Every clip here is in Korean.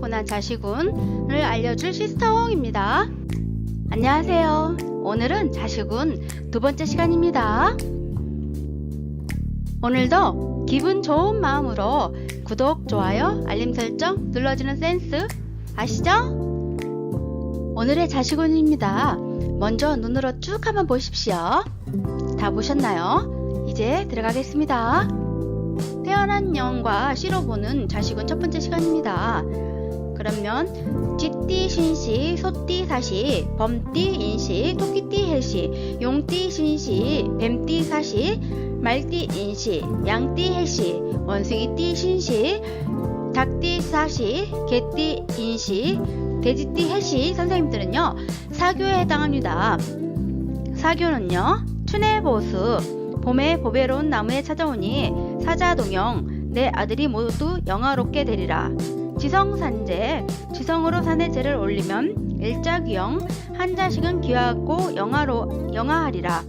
타고난 자식운을 알려줄 시스터홍입니다. 안녕하세요. 오늘은 자식운 두 번째 시간입니다. 오늘도 기분 좋은 마음으로 구독, 좋아요, 알림 설정 눌러주는 센스 아시죠? 오늘의 자식운입니다. 먼저 눈으로 쭉 한번 보십시오. 다 보셨나요? 이제 들어가겠습니다. 태어난 년과 시로 보는 자식운 첫 번째 시간입니다. 그러면 쥐띠 신시, 소띠 사시, 범띠 인시, 토끼띠 해시, 용띠 신시, 뱀띠 사시, 말띠 인시, 양띠 해시, 원숭이띠 신시, 닭띠 사시, 개띠 인시, 돼지띠 해시 선생님들은요 사교에 해당합니다. 사교는요 춘해보수, 봄에 보배로운 나무에 찾아오니 사자동영, 내 아들이 모두 영화롭게 되리라. 지성산재, 지성으로 산에 재를 올리면 일자귀영, 한 자식은 귀하고 영화하리라.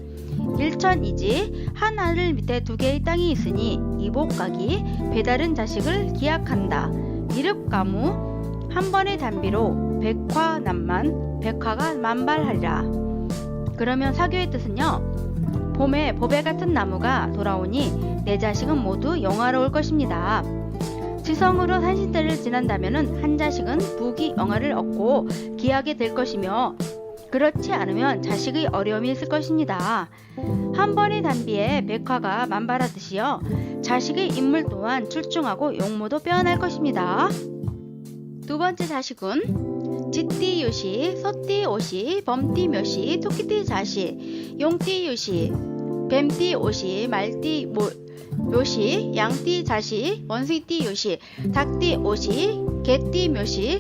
일천이지, 한 하늘 밑에 두 개의 땅이 있으니 이복각이 배다른 자식을 기약한다. 이릅가무, 한 번의 단비로 백화난만, 백화가 만발하리라. 그러면 사교의 뜻은요 봄에 보배 같은 나무가 돌아오니 내 자식은 모두 영화로울 것입니다. 지성으로 산신대를 지난다면 한 자식은 부귀 영화를 얻고 귀하게 될 것이며 그렇지 않으면 자식의 어려움이 있을 것입니다. 한 번의 단비에 백화가 만발하듯이요 자식의 인물 또한 출중하고 용모도 빼어날 것입니다. 두 번째 자식은 쥐띠 유시, 소띠 오시, 범띠 묘시, 토끼띠 자시, 용띠 유시, 뱀띠 오시, 말띠 묘시, 양띠 자시, 원숭이띠 유시, 닭띠 오시, 개띠 묘시,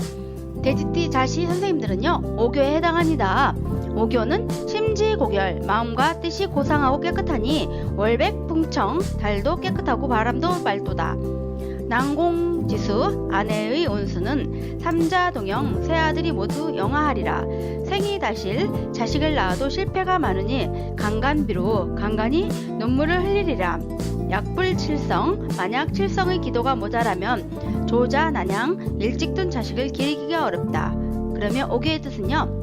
돼지띠 자시 선생님들은요 오교에 해당합니다. 오교는 심지고결, 마음과 뜻이 고상하고 깨끗하니 월백풍청, 달도 깨끗하고 바람도 맑도다. 난공지수, 아내의 운수는 삼자동영, 세 아들이 모두 영화하리라. 생이다실, 자식을 낳아도 실패가 많으니 강간비로, 강간이 눈물을 흘리리라. 약불칠성, 만약 칠성의 기도가 모자라면 조자난양, 일찍 둔 자식을 기르기가 어렵다. 그러면 오교의 뜻은요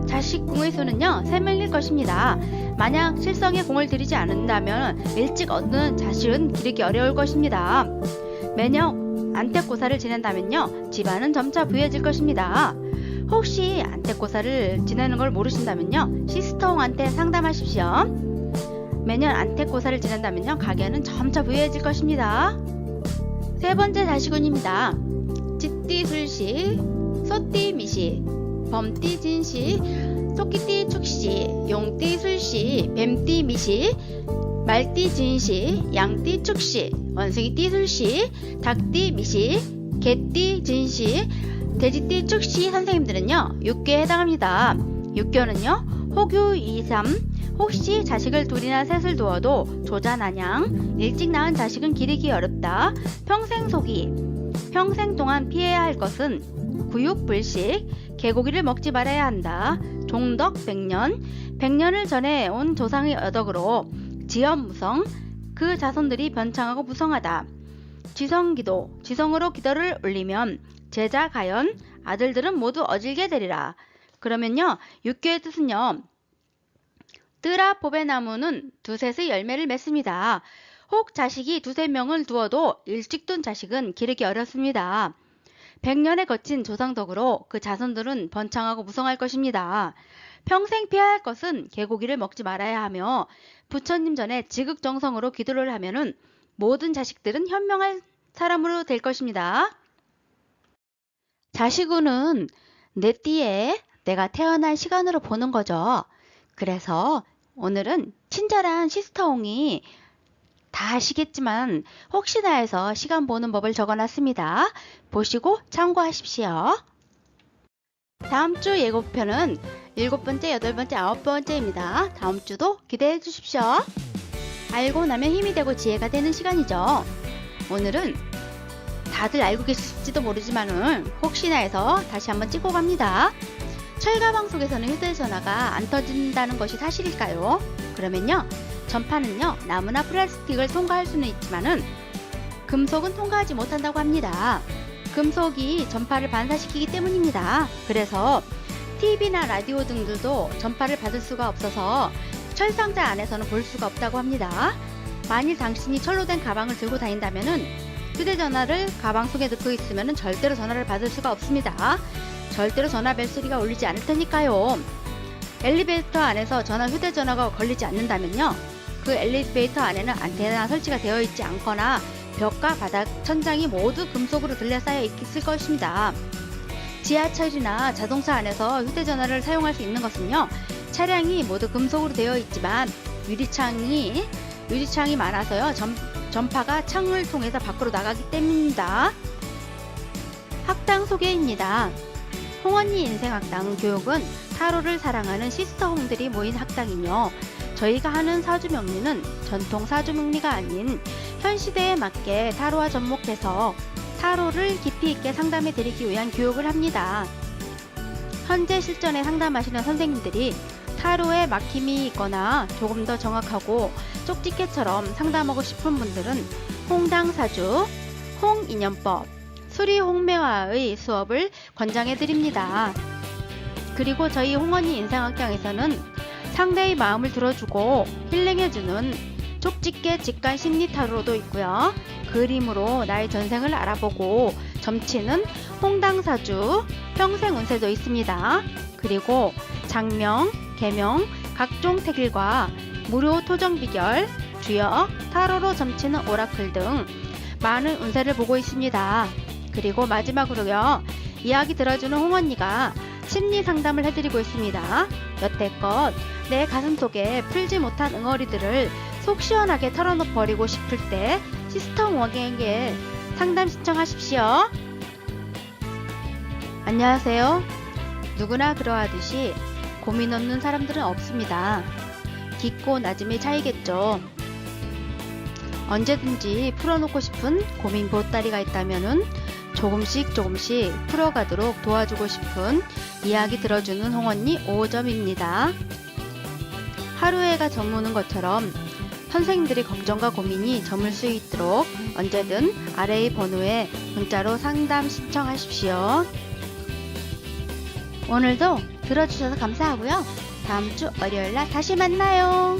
자식 궁의 수는요 3명일 것입니다. 만약 칠성에 공을 들이지 않는다면 일찍 얻는 자식은 기르기 어려울 것입니다. 매년 안택고사를 지낸다면요 집안은 점차 부유해질 것입니다. 혹시 안택고사를 지내는 걸 모르신다면요 시스터홍한테 상담하십시오. 매년 안택고사를 지낸다면요 가게는 점차 부유해질 것입니다. 세 번째 자식운입니다. 쥐띠 술시, 소띠 미시, 범띠 진시, 토끼띠 축시, 용띠 술시, 뱀띠 미시, 말띠 진시, 양띠 축시, 원숭이띠 술시, 닭띠 미시, 개띠 진시, 돼지띠 축시 선생님들은요 육교에 해당합니다. 육교는요 호교 2, 3, 혹시 자식을 둘이나 셋을 두어도 조자난양, 일찍 낳은 자식은 기르기 어렵다. 평생 속이, 평생 동안 피해야 할 것은 구육불식, 개고기를 먹지 말아야 한다. 종덕 백년, 백년을 전에 온 조상의 어덕으로 지엄무성, 그 자손들이 변창하고 무성하다. 지성기도, 지성으로 기도를 올리면 제자 가연, 아들들은 모두 어질게 되리라. 그러면요 육교의 뜻은요 뜨라 보배나무는 두셋의 열매를 맺습니다. 혹 자식이 두세 명을 두어도 일찍 둔 자식은 기르기 어렵습니다. 100년에 거친 조상덕으로 그 자손들은 번창하고 무성할 것입니다. 평생 피해야 할 것은 개고기를 먹지 말아야 하며 부처님 전에 지극정성으로 기도를 하면은 모든 자식들은 현명한 사람으로 될 것입니다. 자식운은 내 띠에 내가 태어난 시간으로 보는 거죠. 그래서 오늘은 친절한 시스터홍이 다 아시겠지만 혹시나 해서 시간 보는 법을 적어놨습니다. 보시고 참고하십시오. 다음 주 예고편은 7번째, 8번째, 9번째입니다. 다음 주도 기대해 주십시오. 알고 나면 힘이 되고 지혜가 되는 시간이죠. 오늘은 다들 알고 계실지도 모르지만은 혹시나 해서 다시 한번 찍고 갑니다. 철가방 속에서는 휴대전화가 안 터진다는 것이 사실일까요? 그러면요 전파는요 나무나 플라스틱을 통과할 수는 있지만은 금속은 통과하지 못한다고 합니다. 금속이 전파를 반사시키기 때문입니다. 그래서 TV나 라디오 등들도 전파를 받을 수가 없어서 철상자 안에서는 볼 수가 없다고 합니다. 만일 당신이 철로 된 가방을 들고 다닌다면은 휴대전화를 가방 속에 넣고 있으면 절대로 전화를 받을 수가 없습니다. 절대로 전화 벨소리가 울리지 않을 테니까요. 엘리베이터 안에서 휴대전화가 걸리지 않는다면요. 그 엘리베이터 안에는 안테나 설치가 되어 있지 않거나 벽과 바닥, 천장이 모두 금속으로 둘러싸여 있을 것입니다. 지하철이나 자동차 안에서 휴대전화를 사용할 수 있는 것은요. 차량이 모두 금속으로 되어 있지만 유리창이 많아서요. 전파가 창을 통해서 밖으로 나가기 때문입니다. 학당 소개입니다. 홍언니 인생학당 교육은 타로를 사랑하는 시스터홍들이 모인 학당이며 저희가 하는 사주명리는 전통 사주명리가 아닌 현 시대에 맞게 타로와 접목해서 타로를 깊이 있게 상담해 드리기 위한 교육을 합니다. 현재 실전에 상담하시는 선생님들이 타로에 막힘이 있거나 조금 더 정확하고 쪽집게처럼 상담하고 싶은 분들은 홍당사주, 홍인연법, 수리홍매화의 수업을 권장해 드립니다. 그리고 저희 홍언니 인생학당에서는 상대의 마음을 들어주고 힐링해주는 쪽집게 직관 심리 타로도 있고요. 그림으로 나의 전생을 알아보고 점치는 홍당사주, 평생운세도 있습니다. 그리고 장명, 계명, 각종 태길과 무료 토정 비결, 주역, 타로로 점치는 오라클 등 많은 운세를 보고 있습니다. 그리고 마지막으로요. 이야기 들어주는 홍언니가 심리 상담을 해드리고 있습니다. 여태껏 내 가슴 속에 풀지 못한 응어리들을 속 시원하게 털어버리고 싶을 때 시스터 홍언니에게 상담 신청하십시오. 안녕하세요. 누구나 그러하듯이 고민 없는 사람들은 없습니다. 깊고 낮음의 차이겠죠. 언제든지 풀어놓고 싶은 고민 보따리가 있다면은 조금씩 풀어가도록 도와주고 싶은 이야기 들어주는 홍언니 5점입니다. 하루해가 저무는 것처럼 선생님들의 걱정과 고민이 저물 수 있도록 언제든 아래의 번호에 문자로 상담 신청하십시오. 오늘도 들어주셔서 감사하고요. 다음 주 월요일날 다시 만나요.